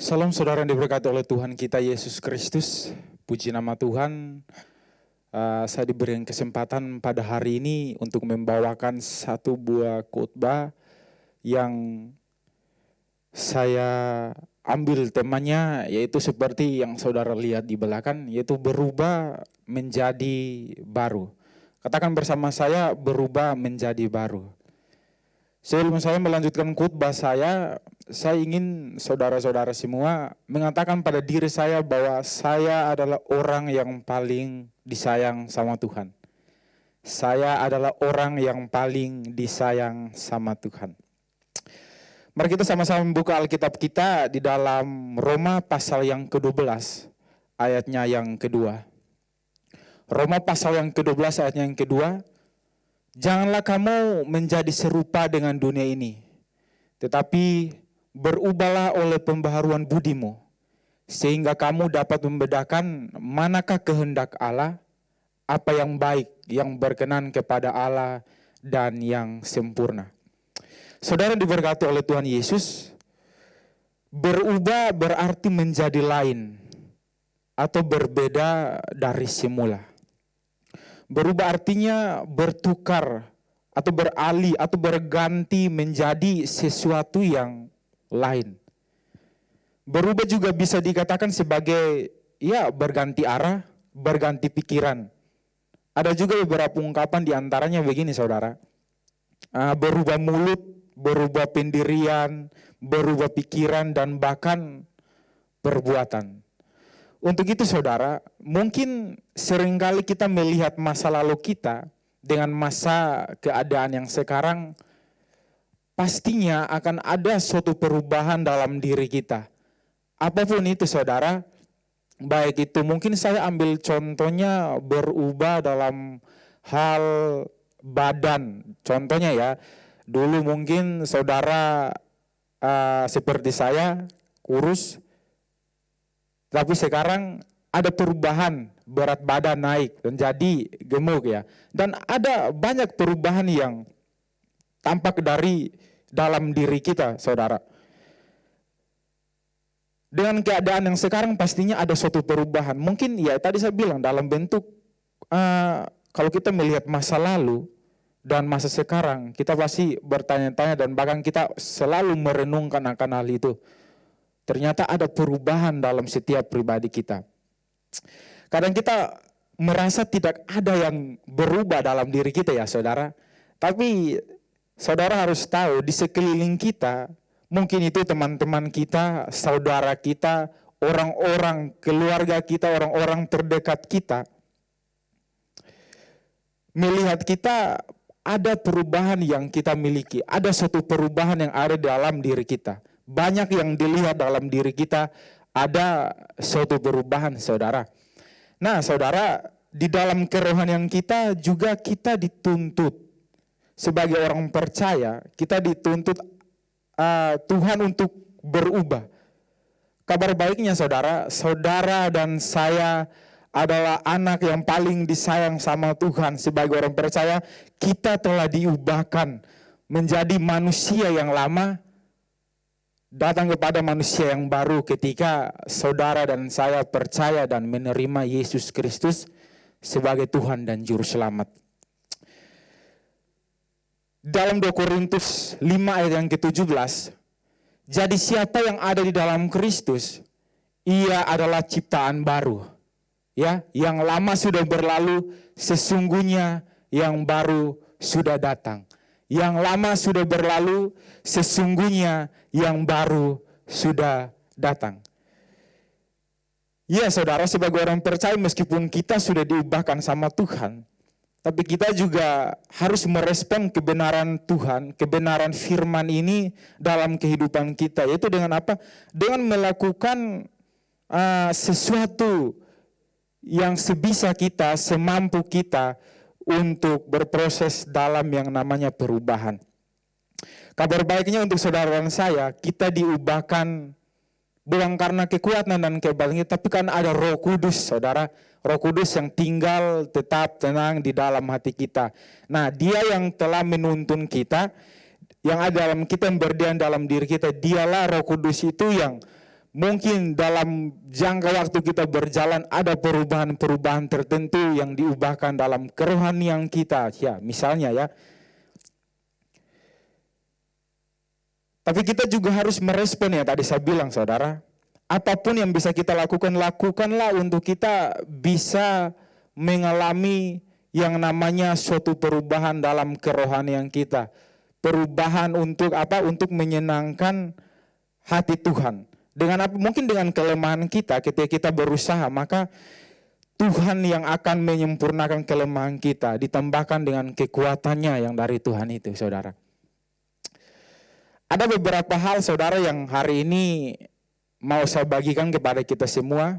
Salam saudara yang diberkati oleh Tuhan kita Yesus Kristus. Puji nama Tuhan. Saya diberi kesempatan pada hari ini untuk membawakan satu buah khotbah yang saya ambil temanya, yaitu seperti yang saudara lihat di belakang, yaitu berubah menjadi baru. Katakan bersama saya, berubah menjadi baru. Sebelum saya melanjutkan khotbah saya ingin saudara-saudara semua mengatakan pada diri saya bahwa saya adalah orang yang paling disayang sama Tuhan. Saya adalah orang yang paling disayang sama Tuhan. Mari kita sama-sama membuka Alkitab kita di dalam Roma pasal yang ke-12, ayatnya yang kedua. Roma pasal yang ke-12 ayatnya yang kedua. Janganlah kamu menjadi serupa dengan dunia ini, tetapi berubahlah oleh pembaharuan budimu, sehingga kamu dapat membedakan manakah kehendak Allah, apa yang baik, yang berkenan kepada Allah, dan yang sempurna. Saudara diberkati oleh Tuhan Yesus, berubah berarti menjadi lain, atau berbeda dari semula. Berubah artinya bertukar atau beralih atau berganti menjadi sesuatu yang lain. Berubah juga bisa dikatakan sebagai berganti arah, berganti pikiran. Ada juga beberapa ungkapan diantaranya begini saudara. Berubah mulut, berubah pendirian, berubah pikiran dan bahkan perbuatan. Untuk itu saudara, mungkin seringkali kita melihat masa lalu kita dengan masa keadaan yang sekarang, pastinya akan ada suatu perubahan dalam diri kita. Apapun itu saudara, baik itu mungkin saya ambil contohnya berubah dalam hal badan. Contohnya ya, dulu mungkin saudara seperti saya kurus, tapi sekarang ada perubahan, berat badan naik dan jadi gemuk ya. Dan ada banyak perubahan yang tampak dari dalam diri kita, saudara. Dengan keadaan yang sekarang pastinya ada suatu perubahan. Mungkin ya tadi saya bilang dalam bentuk, kalau kita melihat masa lalu dan masa sekarang, kita pasti bertanya-tanya dan bahkan kita selalu merenungkan akan hal itu. Ternyata ada perubahan dalam setiap pribadi kita. Kadang kita merasa tidak ada yang berubah dalam diri kita ya saudara. Tapi saudara harus tahu di sekeliling kita, mungkin itu teman-teman kita, saudara kita, orang-orang keluarga kita, orang-orang terdekat kita. Melihat kita ada perubahan yang kita miliki, ada suatu perubahan yang ada dalam diri kita. Banyak yang dilihat dalam diri kita, ada suatu perubahan saudara. Nah saudara, di dalam kerohanian kita juga kita dituntut. Sebagai orang percaya, kita dituntut Tuhan untuk berubah. Kabar baiknya saudara, saudara dan saya adalah anak yang paling disayang sama Tuhan. Sebagai orang percaya, kita telah diubahkan menjadi manusia yang lama, datang kepada manusia yang baru ketika saudara dan saya percaya dan menerima Yesus Kristus sebagai Tuhan dan Juru Selamat. Dalam 2 Korintus 5 ayat yang ke-17, jadi siapa yang ada di dalam Kristus, ia adalah ciptaan baru. Ya, yang lama sudah berlalu, sesungguhnya yang baru sudah datang. Yang lama sudah berlalu, sesungguhnya yang baru sudah datang. Ya saudara, sebagai orang percaya meskipun kita sudah diubahkan sama Tuhan, tapi kita juga harus merespon kebenaran Tuhan, kebenaran firman ini dalam kehidupan kita. Yaitu dengan apa? Dengan melakukan sesuatu yang sebisa kita, semampu kita, untuk berproses dalam yang namanya perubahan. Kabar baiknya untuk saudara dan saya, kita diubahkan bukan karena kekuatan dan kehebatannya, tapi karena ada Roh Kudus, saudara. Roh Kudus yang tinggal tetap tenang di dalam hati kita. Nah, Dia yang telah menuntun kita, yang ada dalam kita, yang berdiam dalam diri kita, Dialah Roh Kudus itu yang mungkin dalam jangka waktu kita berjalan ada perubahan-perubahan tertentu yang diubahkan dalam kerohanian kita, ya misalnya ya. Tapi kita juga harus merespon ya, tadi saya bilang saudara, apapun yang bisa kita lakukan, lakukanlah untuk kita bisa mengalami yang namanya suatu perubahan dalam kerohanian kita. Perubahan untuk apa? Untuk menyenangkan hati Tuhan. Dengan apa? Mungkin dengan kelemahan kita, ketika kita berusaha, maka Tuhan yang akan menyempurnakan kelemahan kita, ditambahkan dengan kekuatannya yang dari Tuhan itu, saudara. Ada beberapa hal saudara yang hari ini mau saya bagikan kepada kita semua.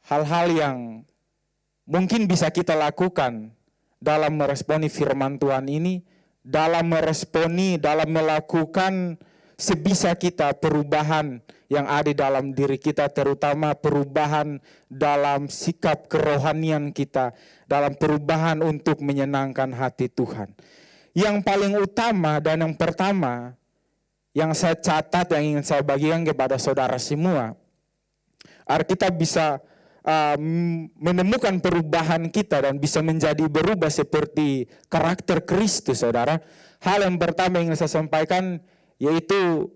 Hal-hal yang mungkin bisa kita lakukan dalam meresponi firman Tuhan ini, dalam melakukan sebisa kita perubahan yang ada dalam diri kita, terutama perubahan dalam sikap kerohanian kita, dalam perubahan untuk menyenangkan hati Tuhan. Yang paling utama dan yang pertama yang saya catat, yang ingin saya bagikan kepada saudara semua, agar kita bisa menemukan perubahan kita dan bisa menjadi berubah seperti karakter Kristus, saudara. Hal yang pertama yang ingin saya sampaikan yaitu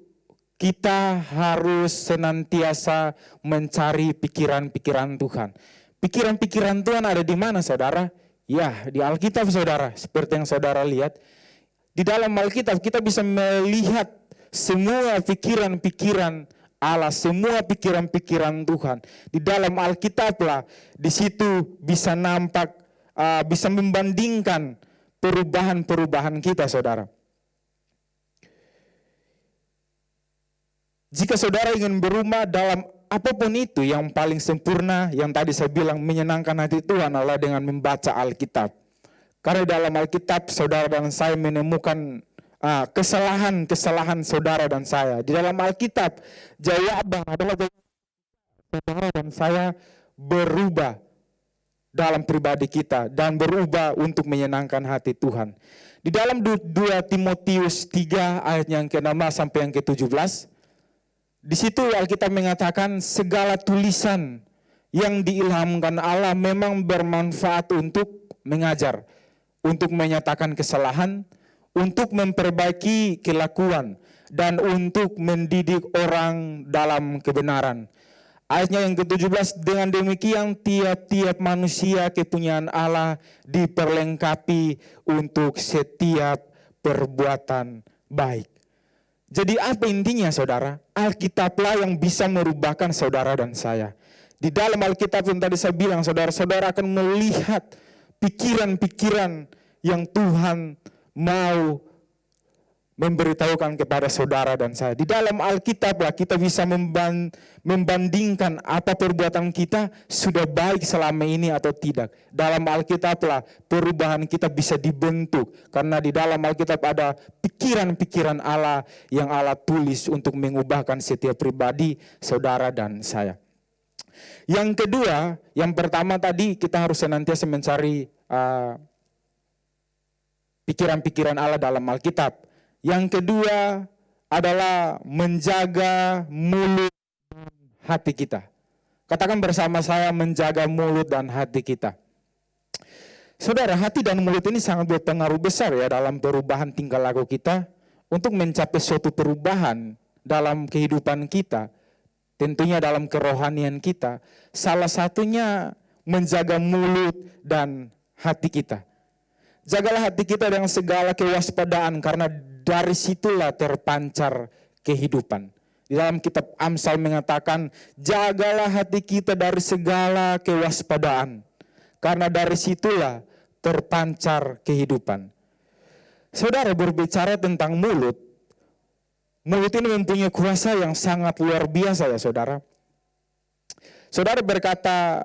kita harus senantiasa mencari pikiran-pikiran Tuhan. Pikiran-pikiran Tuhan ada di mana, saudara? Ya, di Alkitab, saudara. Seperti yang saudara lihat, di dalam Alkitab kita bisa melihat semua pikiran-pikiran Allah, semua pikiran-pikiran Tuhan. Di dalam Alkitab lah, di situ bisa nampak, bisa membandingkan perubahan-perubahan kita, saudara. Jika saudara ingin berubah dalam apapun itu, yang paling sempurna, yang tadi saya bilang menyenangkan hati Tuhan adalah dengan membaca Alkitab. Karena dalam Alkitab saudara dan saya menemukan kesalahan saudara dan saya. Di dalam Alkitab, jawaban adalah saudara dan saya berubah dalam pribadi kita dan berubah untuk menyenangkan hati Tuhan. Di dalam 2 Timotius 3 ayat yang ke-6 sampai yang ke-17, di situ Alkitab mengatakan segala tulisan yang diilhamkan Allah memang bermanfaat untuk mengajar, untuk menyatakan kesalahan, untuk memperbaiki kelakuan, dan untuk mendidik orang dalam kebenaran. Ayatnya yang ke-17, dengan demikian tiap-tiap manusia kepunyaan Allah diperlengkapi untuk setiap perbuatan baik. Jadi apa intinya, saudara? Alkitablah yang bisa merubahkan saudara dan saya. Di dalam Alkitab yang tadi saya bilang, saudara-saudara akan melihat pikiran-pikiran yang Tuhan mau memberitahukan kepada saudara dan saya. Di dalam Alkitab lah kita bisa membandingkan apa perbuatan kita sudah baik selama ini atau tidak. Dalam Alkitab lah perubahan kita bisa dibentuk, karena di dalam Alkitab ada pikiran-pikiran Allah yang Allah tulis untuk mengubahkan setiap pribadi saudara dan saya. Yang kedua, yang pertama tadi kita harus senantiasa mencari pikiran-pikiran Allah dalam Alkitab. Yang kedua adalah menjaga mulut dan hati kita. Katakan bersama saya, menjaga mulut dan hati kita. Saudara, hati dan mulut ini sangat berpengaruh besar ya dalam perubahan tingkah laku kita. Untuk mencapai suatu perubahan dalam kehidupan kita, tentunya dalam kerohanian kita, salah satunya menjaga mulut dan hati kita. Jagalah hati kita dengan segala kewaspadaan, karena dari situlah terpancar kehidupan. Di dalam kitab Amsal mengatakan, jagalah hati kita dari segala kewaspadaan, karena dari situlah terpancar kehidupan. Saudara, berbicara tentang mulut, mulut ini mempunyai kuasa yang sangat luar biasa ya saudara. Saudara berkata,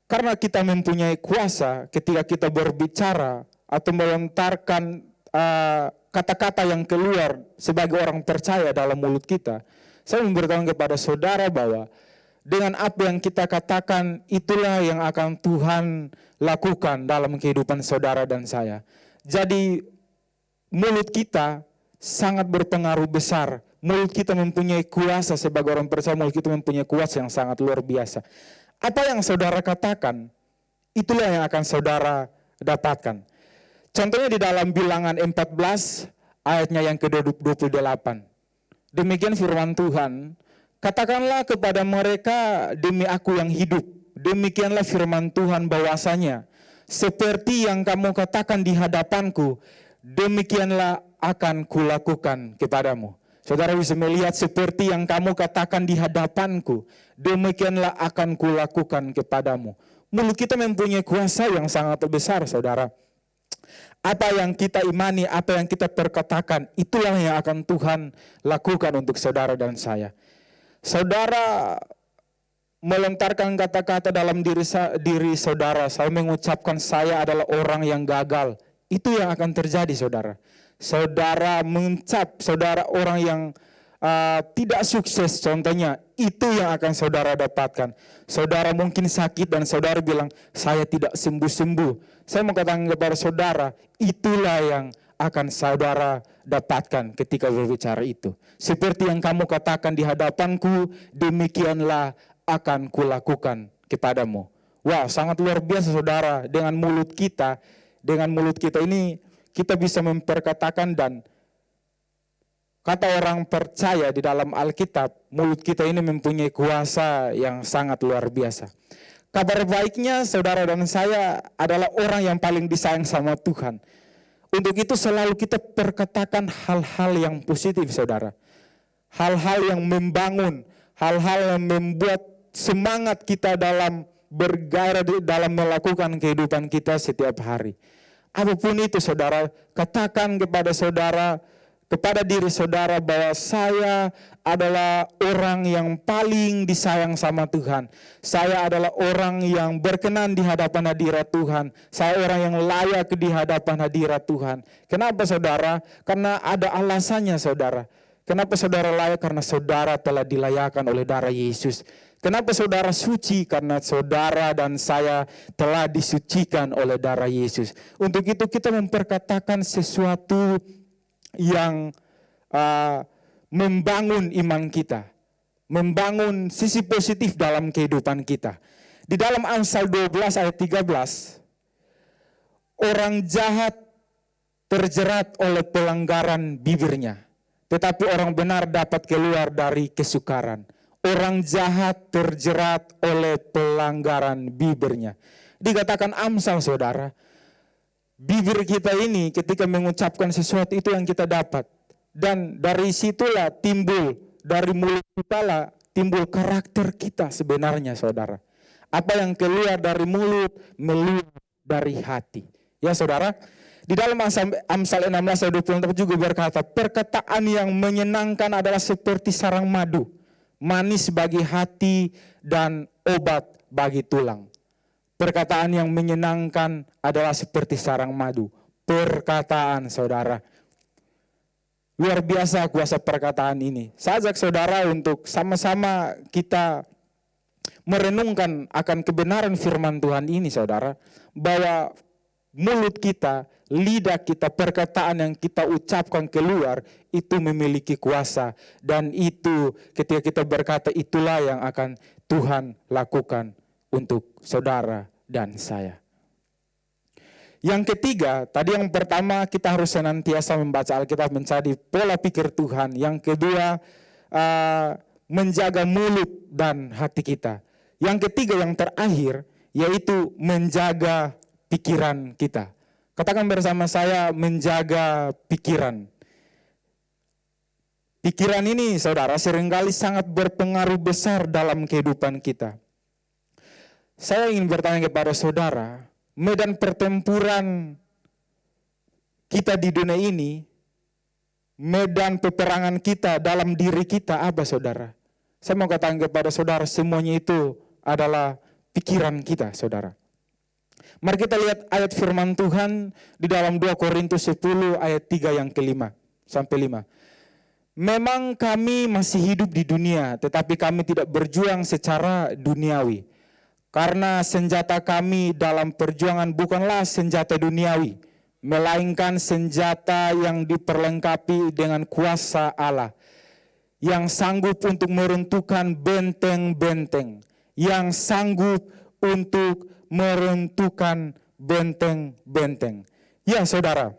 karena kita mempunyai kuasa ketika kita berbicara atau melontarkan kata-kata yang keluar sebagai orang percaya dalam mulut kita. Saya memberitahukan kepada saudara bahwa dengan apa yang kita katakan, itulah yang akan Tuhan lakukan dalam kehidupan saudara dan saya. Jadi mulut kita sangat berpengaruh besar Mulut kita mempunyai kuasa, sebagai orang percaya mulut kita mempunyai kuasa yang sangat luar biasa. Apa yang saudara katakan, itulah yang akan saudara dapatkan. Contohnya di dalam Bilangan 14 ayatnya yang ke-28. Demikian firman Tuhan, katakanlah kepada mereka, demi aku yang hidup. Demikianlah firman Tuhan bahwasanya, seperti yang kamu katakan di hadapanku, demikianlah akan kulakukan kepadamu. Saudara bisa melihat, seperti yang kamu katakan di hadapanku, demikianlah akan kulakukan kepadamu. Mulut kita mempunyai kuasa yang sangat besar, saudara. Apa yang kita imani, apa yang kita perkatakan, itulah yang akan Tuhan lakukan untuk saudara dan saya. Saudara melontarkan kata-kata dalam diri saudara, saya mengucapkan saya adalah orang yang gagal. Itu yang akan terjadi, saudara. Saudara mencap, saudara orang yang tidak sukses, contohnya, itu yang akan saudara dapatkan. Saudara mungkin sakit dan saudara bilang, saya tidak sembuh-sembuh. Saya mau katakan kepada saudara, itulah yang akan saudara dapatkan ketika berbicara itu. Seperti yang kamu katakan di hadapanku, demikianlah akan kulakukan kepadamu. Wah, sangat luar biasa, saudara. Dengan mulut kita ini kita bisa memperkatakan, dan kata orang percaya di dalam Alkitab, mulut kita ini mempunyai kuasa yang sangat luar biasa. Kabar baiknya, saudara dan saya adalah orang yang paling disayang sama Tuhan. Untuk itu selalu kita perkatakan hal-hal yang positif, saudara. Hal-hal yang membangun, hal-hal yang membuat semangat kita dalam bergairah dalam melakukan kehidupan kita setiap hari. Apapun itu, saudara, katakan kepada diri saudara bahwa saya adalah orang yang paling disayang sama Tuhan. Saya adalah orang yang berkenan di hadapan hadirat Tuhan. Saya orang yang layak di hadapan hadirat Tuhan. Kenapa, saudara? Karena ada alasannya, saudara. Kenapa saudara layak? Karena saudara telah dilayakkan oleh darah Yesus. Kenapa saudara suci? Karena saudara dan saya telah disucikan oleh darah Yesus. Untuk itu kita memperkatakan sesuatu yang membangun iman kita, membangun sisi positif dalam kehidupan kita. Di dalam Amsal 12 ayat 13, orang jahat terjerat oleh pelanggaran bibirnya, tetapi orang benar dapat keluar dari kesukaran. Orang jahat terjerat oleh pelanggaran bibirnya. Dikatakan Amsal, saudara. Bibir kita ini ketika mengucapkan sesuatu itu yang kita dapat. Dan dari situlah timbul, dari mulut kita lah timbul karakter kita sebenarnya, saudara. Apa yang keluar dari mulut, meluap dari hati. Ya, saudara. Di dalam Amsal 16 ayat 24 juga berkata, perkataan yang menyenangkan adalah seperti sarang madu, manis bagi hati dan obat bagi tulang. Perkataan yang menyenangkan adalah seperti sarang madu. Perkataan, saudara. Luar biasa kuasa perkataan ini. Saya ajak saudara untuk sama-sama kita merenungkan akan kebenaran firman Tuhan ini, saudara. Bahwa mulut kita, lidah kita, perkataan yang kita ucapkan keluar itu memiliki kuasa. Dan itu ketika kita berkata, itulah yang akan Tuhan lakukan untuk saudara dan saya. Yang ketiga, tadi yang pertama kita harus senantiasa membaca Alkitab, mencari pola pikir Tuhan. Yang kedua, menjaga mulut dan hati kita. Yang ketiga, yang terakhir, yaitu menjaga pikiran kita. Katakan bersama saya, menjaga pikiran. Pikiran ini, saudara, seringkali sangat berpengaruh besar dalam kehidupan kita. Saya ingin bertanya kepada saudara, medan pertempuran kita di dunia ini, medan peperangan kita dalam diri kita apa, saudara? Saya mau katakan kepada saudara, semuanya itu adalah pikiran kita, saudara. Mari kita lihat ayat firman Tuhan di dalam 2 Korintus 10 ayat 3 yang ke-5 sampai 5. Memang kami masih hidup di dunia, tetapi kami tidak berjuang secara duniawi. Karena senjata kami dalam perjuangan bukanlah senjata duniawi, melainkan senjata yang diperlengkapi dengan kuasa Allah, yang sanggup untuk meruntuhkan benteng-benteng, yang sanggup untuk meruntuhkan benteng-benteng. Ya saudara,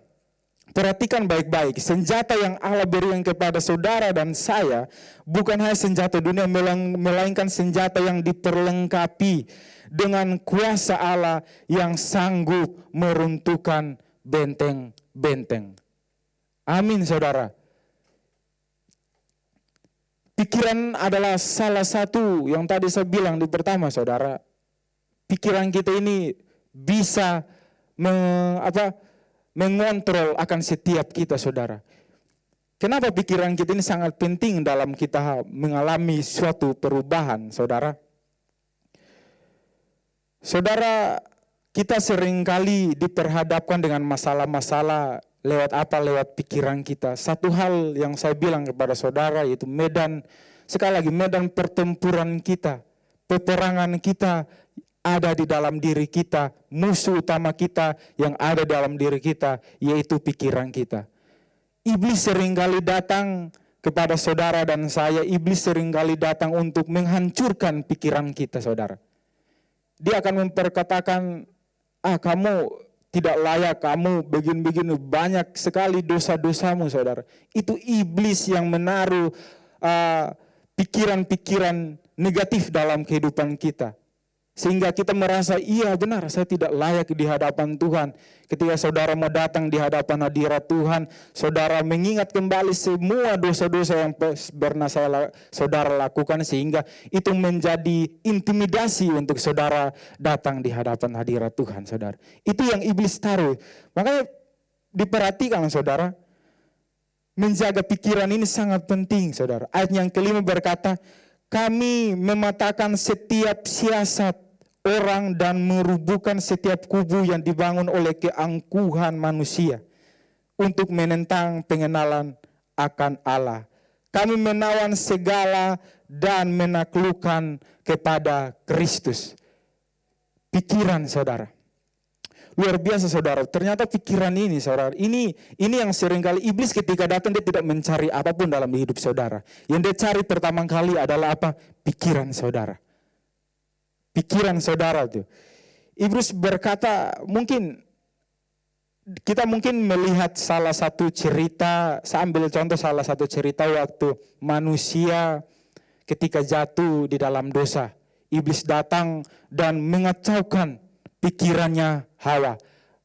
perhatikan baik-baik, senjata yang Allah berikan kepada saudara dan saya bukan hanya senjata dunia, melainkan senjata yang diperlengkapi dengan kuasa Allah yang sanggup meruntuhkan benteng-benteng. Amin saudara. Pikiran adalah salah satu yang tadi saya bilang di pertama saudara. Pikiran kita ini bisa mengontrol akan setiap kita saudara. Kenapa pikiran kita ini sangat penting dalam kita mengalami suatu perubahan saudara? Saudara, kita seringkali diperhadapkan dengan masalah-masalah lewat apa? Lewat pikiran kita. Satu hal yang saya bilang kepada saudara yaitu sekali lagi medan pertempuran kita, peperangan kita ada di dalam diri kita. Musuh utama kita yang ada dalam diri kita yaitu pikiran kita. Iblis seringkali datang kepada saudara dan saya, iblis seringkali datang untuk menghancurkan pikiran kita saudara. Dia akan memperkatakan, kamu tidak layak, kamu begini-begini, banyak sekali dosa-dosamu saudara. Itu iblis yang menaruh pikiran-pikiran negatif dalam kehidupan kita. Sehingga kita merasa, iya benar saya tidak layak di hadapan Tuhan. Ketika saudara mau datang di hadapan hadirat Tuhan, saudara mengingat kembali semua dosa-dosa yang pernah saudara lakukan. Sehingga itu menjadi intimidasi untuk saudara datang di hadapan hadirat Tuhan saudara. Itu yang iblis taruh. Makanya diperhatikan saudara, menjaga pikiran ini sangat penting saudara. Ayat yang kelima berkata, kami mematahkan setiap siasat orang dan merubuhkan setiap kubu yang dibangun oleh keangkuhan manusia untuk menentang pengenalan akan Allah. Kami menawan segala dan menaklukkan kepada Kristus. Pikiran saudara. Luar biasa saudara. Ternyata pikiran ini saudara. Ini yang seringkali iblis ketika datang dia tidak mencari apapun dalam hidup saudara. Yang dia cari pertama kali adalah apa? Pikiran saudara. Pikiran saudara itu. Iblis berkata, kita mungkin melihat salah satu cerita, saya ambil contoh salah satu cerita waktu manusia ketika jatuh di dalam dosa. Iblis datang dan mengacaukan pikirannya Hawa.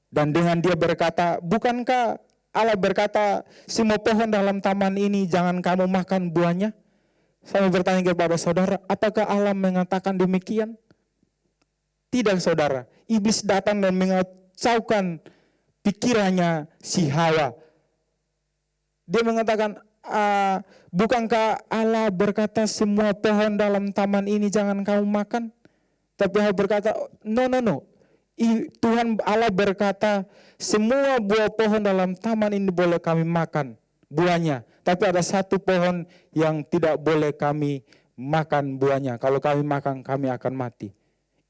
Dan dengan dia berkata, bukankah Allah berkata, semua pohon dalam taman ini jangan kamu makan buahnya? Saya bertanya kepada saudara, apakah Allah mengatakan demikian? Tidak saudara, iblis datang dan mengacaukan pikirannya si Hawa. Dia mengatakan, bukankah Allah berkata semua pohon dalam taman ini jangan kamu makan? Tapi Hawa berkata, no. Tuhan Allah berkata semua buah pohon dalam taman ini boleh kami makan buahnya. Tapi ada satu pohon yang tidak boleh kami makan buahnya. Kalau kami makan kami akan mati.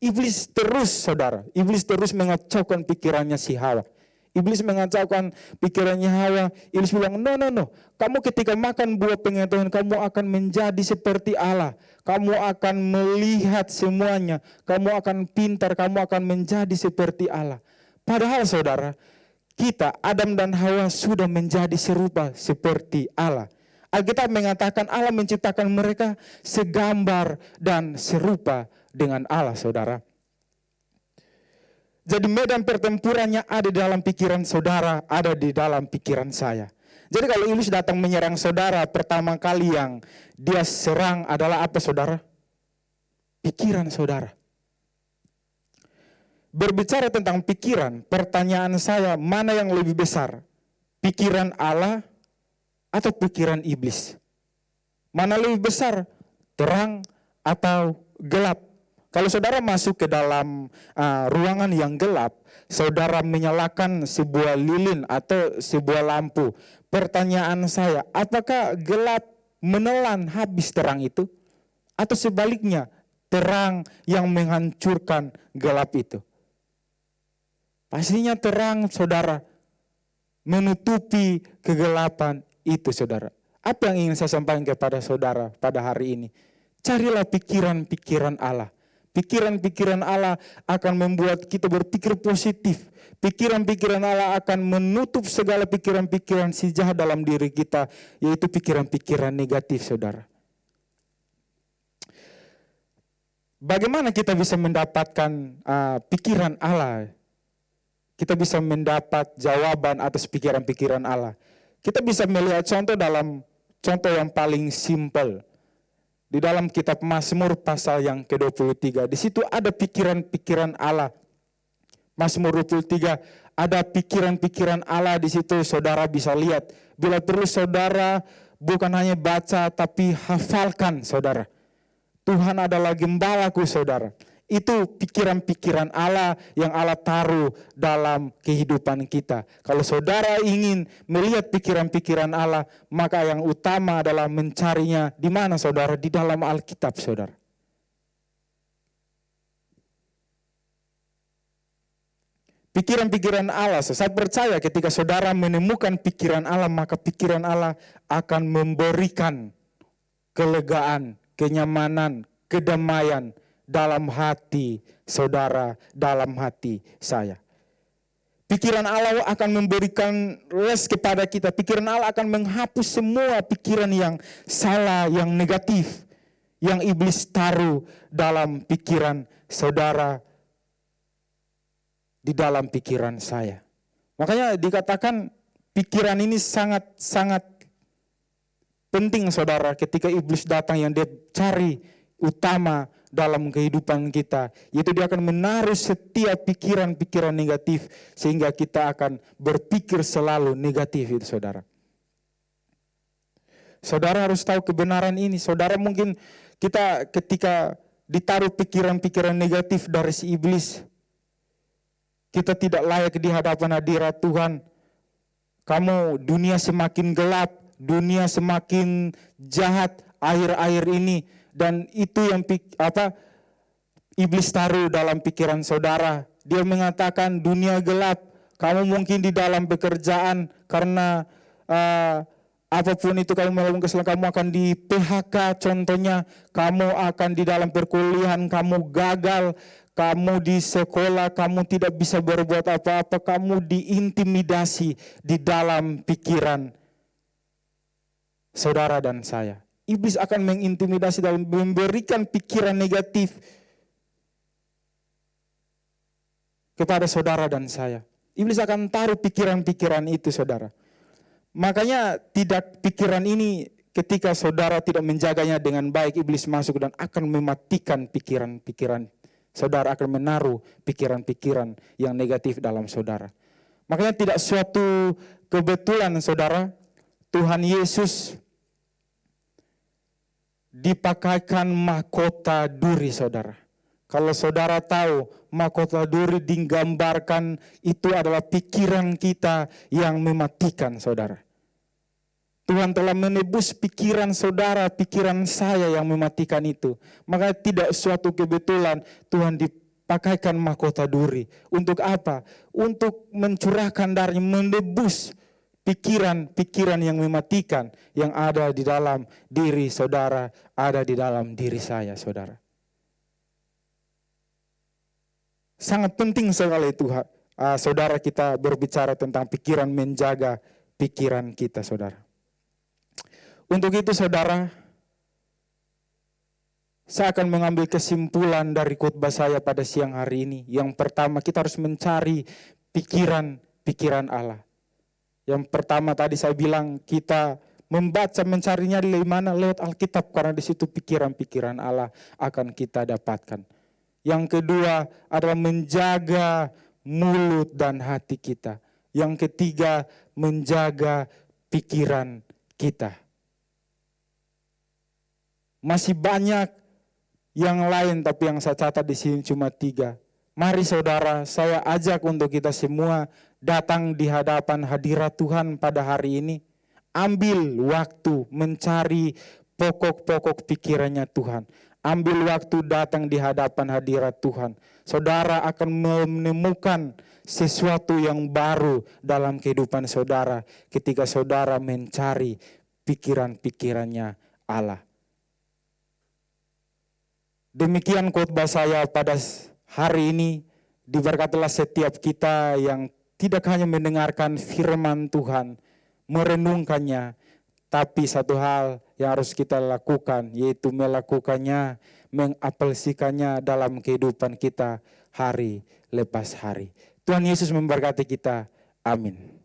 Iblis terus saudara, iblis terus mengacaukan pikirannya si Hawa. Iblis mengacaukan pikirannya Hawa. Iblis bilang, no. Kamu ketika makan buah pengetahuan, kamu akan menjadi seperti Allah. Kamu akan melihat semuanya. Kamu akan pintar, kamu akan menjadi seperti Allah. Padahal saudara, kita, Adam dan Hawa sudah menjadi serupa seperti Allah. Alkitab mengatakan Allah menciptakan mereka segambar dan serupa dengan Allah saudara. Jadi medan pertempurannya ada di dalam pikiran saudara, ada di dalam pikiran saya. Jadi kalau iblis datang menyerang saudara, pertama kali yang dia serang adalah apa saudara? Pikiran saudara. Berbicara tentang pikiran, pertanyaan saya, mana yang lebih besar? Pikiran Allah atau pikiran iblis? Mana lebih besar? Terang atau gelap? Kalau saudara masuk ke dalam ruangan yang gelap, saudara menyalakan sebuah lilin atau sebuah lampu. Pertanyaan saya, apakah gelap menelan habis terang itu? Atau sebaliknya, terang yang menghancurkan gelap itu? Pastinya terang saudara menutupi kegelapan itu saudara. Apa yang ingin saya sampaikan kepada saudara pada hari ini? Carilah pikiran-pikiran Allah. Pikiran-pikiran Allah akan membuat kita berpikir positif. Pikiran-pikiran Allah akan menutup segala pikiran-pikiran si jahat dalam diri kita, yaitu pikiran-pikiran negatif, saudara. Bagaimana kita bisa mendapatkan pikiran Allah? Kita bisa mendapat jawaban atas pikiran-pikiran Allah. Kita bisa melihat contoh yang paling simpel. Di dalam kitab Mazmur pasal yang ke-23. Di situ ada pikiran-pikiran Allah. Mazmur 23 ada pikiran-pikiran Allah di situ, saudara bisa lihat. Bila perlu saudara bukan hanya baca tapi hafalkan, saudara. Tuhan adalah gembalaku, saudara. Itu pikiran-pikiran Allah yang Allah taruh dalam kehidupan kita. Kalau saudara ingin melihat pikiran-pikiran Allah, maka yang utama adalah mencarinya di mana, saudara? Di dalam Alkitab, saudara. Pikiran-pikiran Allah, saya percaya ketika saudara menemukan pikiran Allah, maka pikiran Allah akan memberikan kelegaan, kenyamanan, kedamaian dalam hati saudara, dalam hati saya. Pikiran Allah akan memberikan les kepada kita. Pikiran Allah akan menghapus semua pikiran yang salah, yang negatif, yang iblis taruh dalam pikiran saudara, di dalam pikiran saya. Makanya dikatakan pikiran ini sangat penting, saudara, ketika iblis datang yang dia cari utama dalam kehidupan kita, yaitu dia akan menaruh setiap pikiran-pikiran negatif sehingga kita akan berpikir selalu negatif itu, saudara. Saudara harus tahu kebenaran ini. Saudara, mungkin kita ketika ditaruh pikiran-pikiran negatif dari si iblis, kita tidak layak di hadapan hadirat Tuhan. Dunia semakin gelap, dunia semakin jahat akhir-akhir ini. Dan itu yang iblis taruh dalam pikiran saudara. Dia mengatakan dunia gelap. Kamu mungkin di dalam pekerjaan karena apapun itu kamu melakukan kesalahan, kamu akan di PHK contohnya. Kamu akan di dalam perkuliahan, kamu gagal. Kamu di sekolah, kamu tidak bisa berbuat apa-apa. Kamu diintimidasi di dalam pikiran saudara dan saya. Iblis akan mengintimidasi dalam memberikan pikiran negatif kepada saudara dan saya. Iblis akan taruh pikiran-pikiran itu, saudara. Makanya pikiran ini ketika saudara tidak menjaganya dengan baik, iblis masuk dan akan mematikan pikiran-pikiran. Saudara akan menaruh pikiran-pikiran yang negatif dalam saudara. Makanya tidak suatu kebetulan, saudara, Tuhan Yesus dipakaikan mahkota duri, saudara. Kalau saudara tahu, mahkota duri digambarkan itu adalah pikiran kita yang mematikan, saudara. Tuhan telah menebus pikiran saudara, pikiran saya yang mematikan itu. Maka tidak suatu kebetulan Tuhan dipakaikan mahkota duri. Untuk apa? Untuk mencurahkan darahnya, menebus pikiran-pikiran yang mematikan yang ada di dalam diri saudara, ada di dalam diri saya, saudara. Sangat penting sekali Tuhan, saudara, kita berbicara tentang pikiran, menjaga pikiran kita, saudara. Untuk itu, saudara, saya akan mengambil kesimpulan dari khotbah saya pada siang hari ini. Yang pertama, kita harus mencari pikiran Allah. Yang pertama tadi saya bilang, kita membaca, mencarinya di mana? Lewat Alkitab, karena di situ pikiran-pikiran Allah akan kita dapatkan. Yang kedua adalah menjaga mulut dan hati kita. Yang ketiga, menjaga pikiran kita. Masih banyak yang lain, tapi yang saya catat di sini cuma 3. Mari saudara, saya ajak untuk kita semua datang di hadapan hadirat Tuhan pada hari ini. Ambil waktu mencari pokok-pokok pikirannya Tuhan. Ambil waktu datang di hadapan hadirat Tuhan. Saudara akan menemukan sesuatu yang baru dalam kehidupan saudara ketika saudara mencari pikiran-pikirannya Allah. Demikian khotbah saya pada hari ini. Diberkatilah setiap kita yang tidak hanya mendengarkan firman Tuhan, merenungkannya, tapi satu hal yang harus kita lakukan, yaitu melakukannya, mengaplikasikannya dalam kehidupan kita hari lepas hari. Tuhan Yesus memberkati kita. Amin.